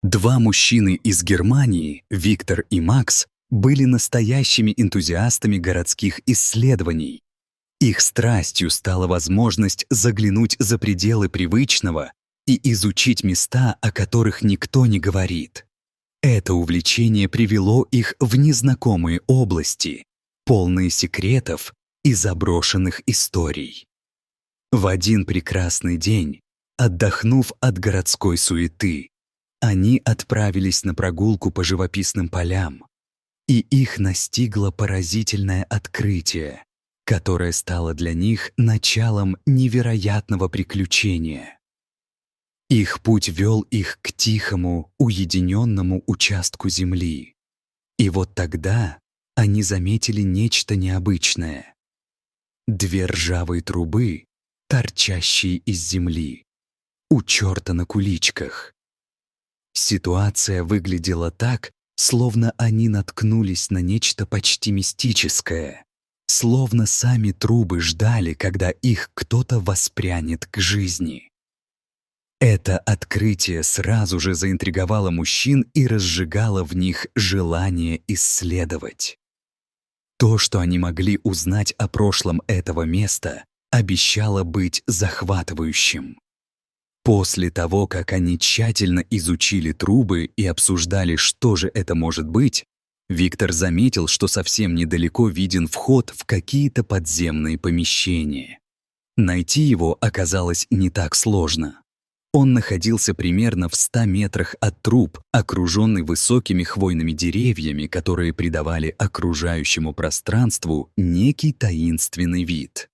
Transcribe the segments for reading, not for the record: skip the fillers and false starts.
Два мужчины из Германии, Виктор и Макс, были настоящими энтузиастами городских исследований. Их страстью стала возможность заглянуть за пределы привычного и изучить места, о которых никто не говорит. Это увлечение привело их в незнакомые области, полные секретов и заброшенных историй. В один прекрасный день, отдохнув от городской суеты, они отправились на прогулку по живописным полям, и их настигло поразительное открытие, которое стало для них началом невероятного приключения. Их путь вел их к тихому, уединенному участку земли. И вот тогда они заметили нечто необычное. Две ржавые трубы, торчащие из земли, у черта на куличках. Ситуация выглядела так, словно они наткнулись на нечто почти мистическое, словно сами трубы ждали, когда их кто-то воспрянет к жизни. Это открытие сразу же заинтриговало мужчин и разжигало в них желание исследовать. То, что они могли узнать о прошлом этого места, обещало быть захватывающим. После того, как они тщательно изучили трубы и обсуждали, что же это может быть, Виктор заметил, что совсем недалеко виден вход в какие-то подземные помещения. Найти его оказалось не так сложно. Он находился примерно в 100 метрах от труб, окруженный высокими хвойными деревьями, которые придавали окружающему пространству некий таинственный вид.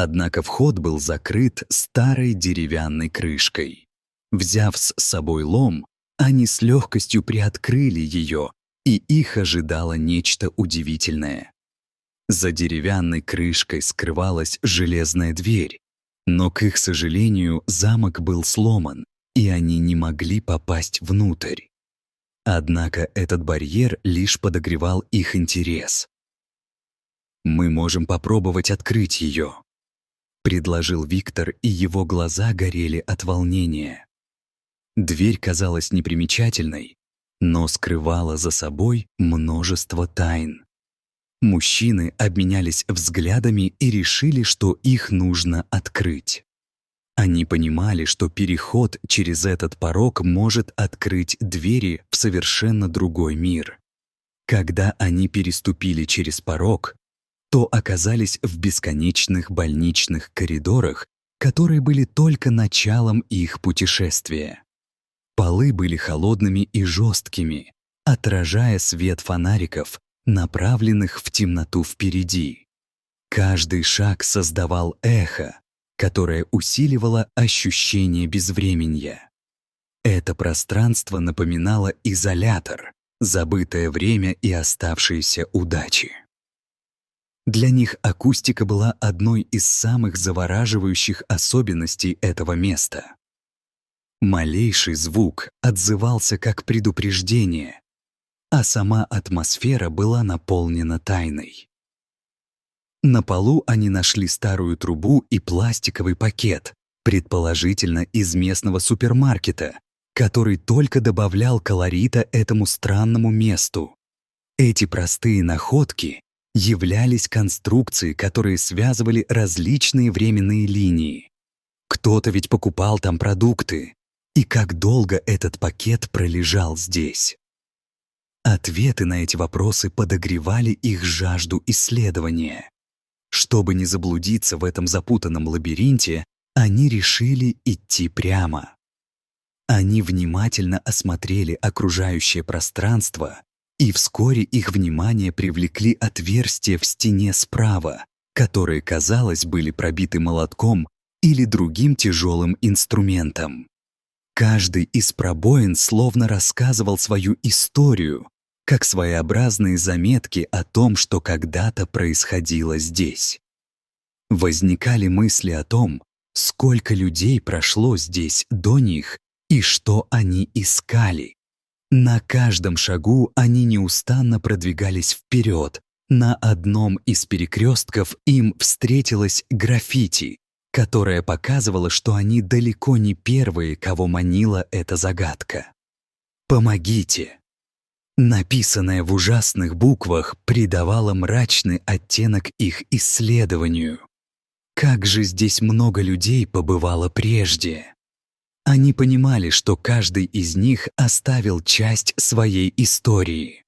Однако вход был закрыт старой деревянной крышкой. Взяв с собой лом, они с легкостью приоткрыли ее, и их ожидало нечто удивительное. За деревянной крышкой скрывалась железная дверь, но, к их сожалению, замок был сломан, и они не могли попасть внутрь. Однако этот барьер лишь подогревал их интерес. «Мы можем попробовать открыть ее», — предложил Виктор, и его глаза горели от волнения. Дверь казалась непримечательной, но скрывала за собой множество тайн. Мужчины обменялись взглядами и решили, что их нужно открыть. Они понимали, что переход через этот порог может открыть двери в совершенно другой мир. Когда они переступили через порог, то оказались в бесконечных больничных коридорах, которые были только началом их путешествия. Полы были холодными и жесткими, отражая свет фонариков, направленных в темноту впереди. Каждый шаг создавал эхо, которое усиливало ощущение безвременья. Это пространство напоминало изолятор, забытое время и оставшиеся удачи. Для них акустика была одной из самых завораживающих особенностей этого места. Малейший звук отзывался как предупреждение, а сама атмосфера была наполнена тайной. На полу они нашли старую трубу и пластиковый пакет, предположительно из местного супермаркета, который только добавлял колорита этому странному месту. Эти простые находки являлись конструкцией, которые связывали различные временные линии. Кто-то ведь покупал там продукты. И как долго этот пакет пролежал здесь? Ответы на эти вопросы подогревали их жажду исследования. Чтобы не заблудиться в этом запутанном лабиринте, они решили идти прямо. Они внимательно осмотрели окружающее пространство, и вскоре их внимание привлекли отверстия в стене справа, которые, казалось, были пробиты молотком или другим тяжелым инструментом. Каждый из пробоин словно рассказывал свою историю, как своеобразные заметки о том, что когда-то происходило здесь. Возникали мысли о том, сколько людей прошло здесь до них и что они искали. На каждом шагу они неустанно продвигались вперед. На одном из перекрестков им встретилось граффити, которое показывало, что они далеко не первые, кого манила эта загадка. «Помогите!». Написанное в ужасных буквах придавало мрачный оттенок их исследованию. Как же здесь много людей побывало прежде! Они понимали, что каждый из них оставил часть своей истории.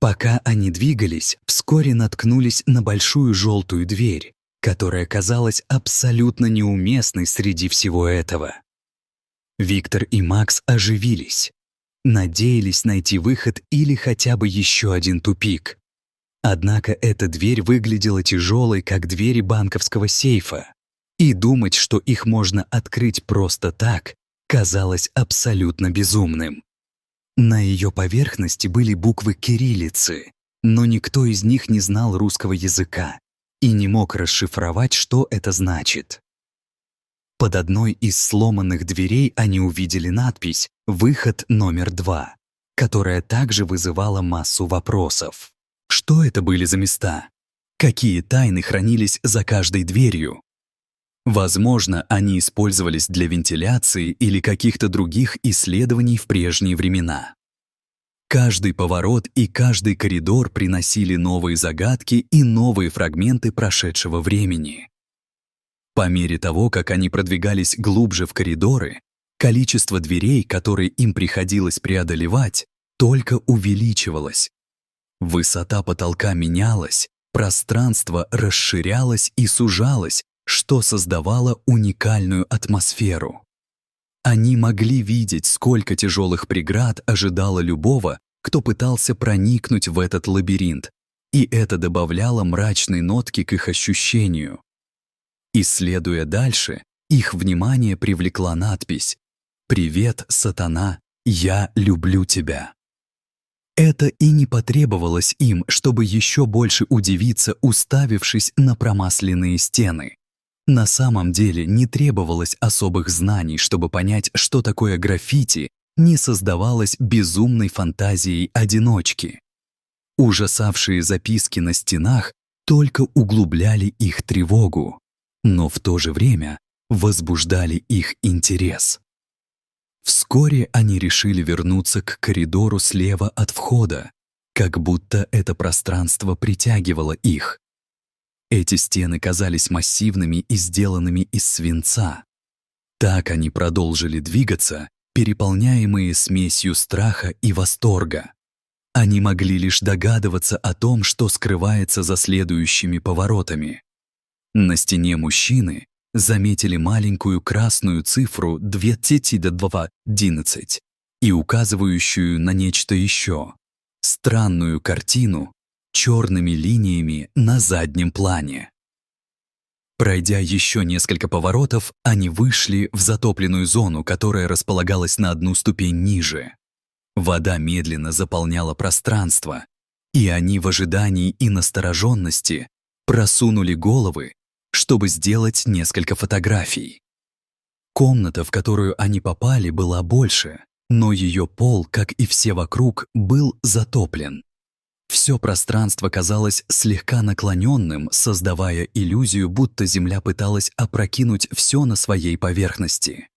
Пока они двигались, вскоре наткнулись на большую желтую дверь, которая казалась абсолютно неуместной среди всего этого. Виктор и Макс оживились. Надеялись найти выход или хотя бы еще один тупик. Однако эта дверь выглядела тяжелой, как двери банковского сейфа, и думать, что их можно открыть просто так, казалось абсолютно безумным. На ее поверхности были буквы кириллицы, но никто из них не знал русского языка и не мог расшифровать, что это значит. Под одной из сломанных дверей они увидели надпись «Выход номер 2», которая также вызывала массу вопросов. Что это были за места? Какие тайны хранились за каждой дверью? Возможно, они использовались для вентиляции или каких-то других исследований в прежние времена. Каждый поворот и каждый коридор приносили новые загадки и новые фрагменты прошедшего времени. По мере того, как они продвигались глубже в коридоры, количество дверей, которые им приходилось преодолевать, только увеличивалось. Высота потолка менялась, пространство расширялось и сужалось, что создавало уникальную атмосферу. Они могли видеть, сколько тяжелых преград ожидало любого, кто пытался проникнуть в этот лабиринт, и это добавляло мрачной нотки к их ощущению. Исследуя дальше, их внимание привлекла надпись «Привет, сатана, я люблю тебя». Это и не потребовалось им, чтобы еще больше удивиться, уставившись на промасленные стены. На самом деле не требовалось особых знаний, чтобы понять, что такое граффити не создавалось безумной фантазией одиночки. Ужасавшие записки на стенах только углубляли их тревогу, но в то же время возбуждали их интерес. Вскоре они решили вернуться к коридору слева от входа, как будто это пространство притягивало их. Эти стены казались массивными и сделанными из свинца. Так они продолжили двигаться, переполняемые смесью страха и восторга. Они могли лишь догадываться о том, что скрывается за следующими поворотами. На стене мужчины заметили маленькую красную цифру 2011 и указывающую на нечто еще. Странную картину черными линиями на заднем плане. Пройдя еще несколько поворотов, они вышли в затопленную зону, которая располагалась на одну ступень ниже. Вода медленно заполняла пространство, и они в ожидании и настороженности просунули головы, чтобы сделать несколько фотографий. Комната, в которую они попали, была больше, но ее пол, как и все вокруг, был затоплен. Все пространство казалось слегка наклоненным, создавая иллюзию, будто Земля пыталась опрокинуть все на своей поверхности.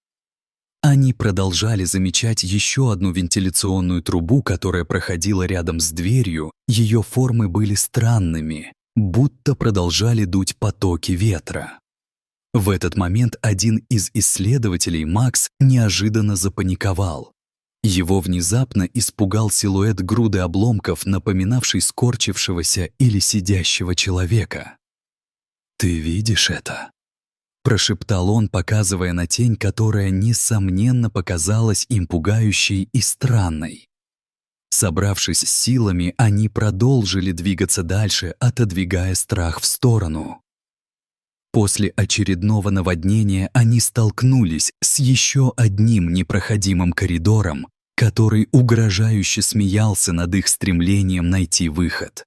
Они продолжали замечать еще одну вентиляционную трубу, которая проходила рядом с дверью. Ее формы были странными, будто продолжали дуть потоки ветра. В этот момент один из исследователей, Макс, неожиданно запаниковал. Его внезапно испугал силуэт груды обломков, напоминавший скорчившегося или сидящего человека. «Ты видишь это?» — прошептал он, показывая на тень, которая, несомненно, показалась им пугающей и странной. Собравшись с силами, они продолжили двигаться дальше, отодвигая страх в сторону. После очередного наводнения они столкнулись с еще одним непроходимым коридором, который угрожающе смеялся над их стремлением найти выход.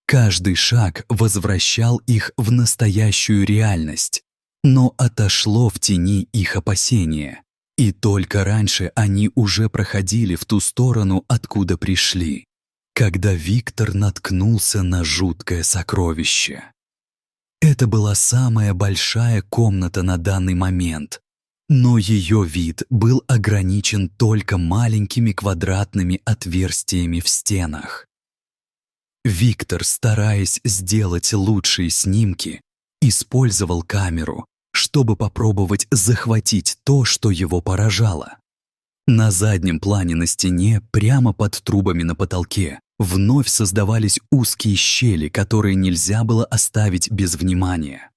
Каждый шаг возвращал их в настоящую реальность, но отошло в тени их опасения, и только раньше они уже проходили в ту сторону, откуда пришли, когда Виктор наткнулся на жуткое сокровище. Это была самая большая комната на данный момент, Но ее вид был ограничен только маленькими квадратными отверстиями в стенах. Виктор, стараясь сделать лучшие снимки, использовал камеру, чтобы попробовать захватить то, что его поражало. На заднем плане на стене, прямо под трубами на потолке, вновь создавались узкие щели, которые нельзя было оставить без внимания.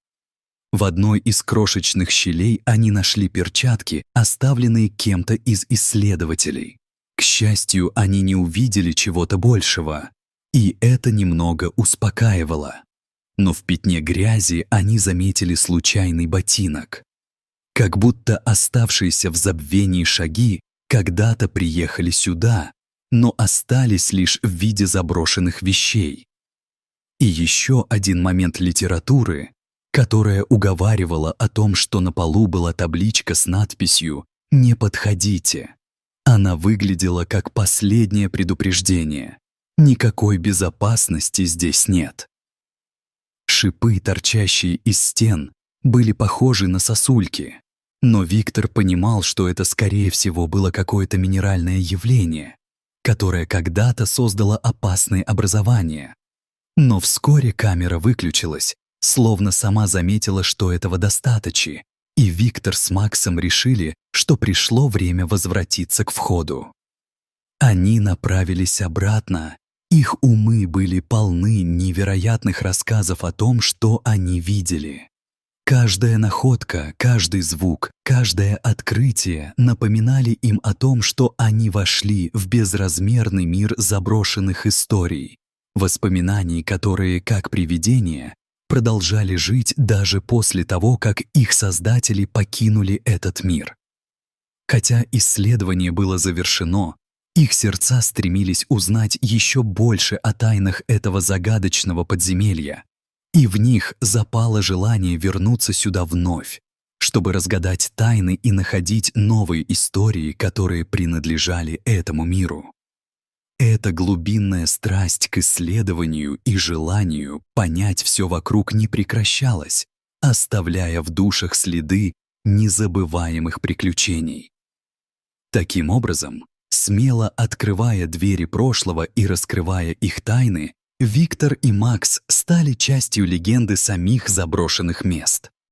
В одной из крошечных щелей они нашли перчатки, оставленные кем-то из исследователей. К счастью, они не увидели чего-то большего, и это немного успокаивало. Но в пятне грязи они заметили случайный ботинок. Как будто оставшиеся в забвении шаги когда-то приехали сюда, но остались лишь в виде заброшенных вещей. И еще один момент литературы, которая уговаривала о том, что на полу была табличка с надписью «Не подходите». Она выглядела как последнее предупреждение. Никакой безопасности здесь нет. Шипы, торчащие из стен, были похожи на сосульки, но Виктор понимал, что это, скорее всего, было какое-то минеральное явление, которое когда-то создало опасные образования. Но вскоре камера выключилась, словно сама заметила, что этого достаточно, и Виктор с Максом решили, что пришло время возвратиться к входу. Они направились обратно. Их умы были полны невероятных рассказов о том, что они видели. Каждая находка, каждый звук, каждое открытие напоминали им о том, что они вошли в безразмерный мир заброшенных историй, воспоминаний, которые, как привидения, продолжали жить даже после того, как их создатели покинули этот мир. Хотя исследование было завершено, их сердца стремились узнать еще больше о тайнах этого загадочного подземелья, и в них запало желание вернуться сюда вновь, чтобы разгадать тайны и находить новые истории, которые принадлежали этому миру. Эта глубинная страсть к исследованию и желанию понять все вокруг не прекращалась, оставляя в душах следы незабываемых приключений. Таким образом, смело открывая двери прошлого и раскрывая их тайны, Виктор и Макс стали частью легенды самих заброшенных мест.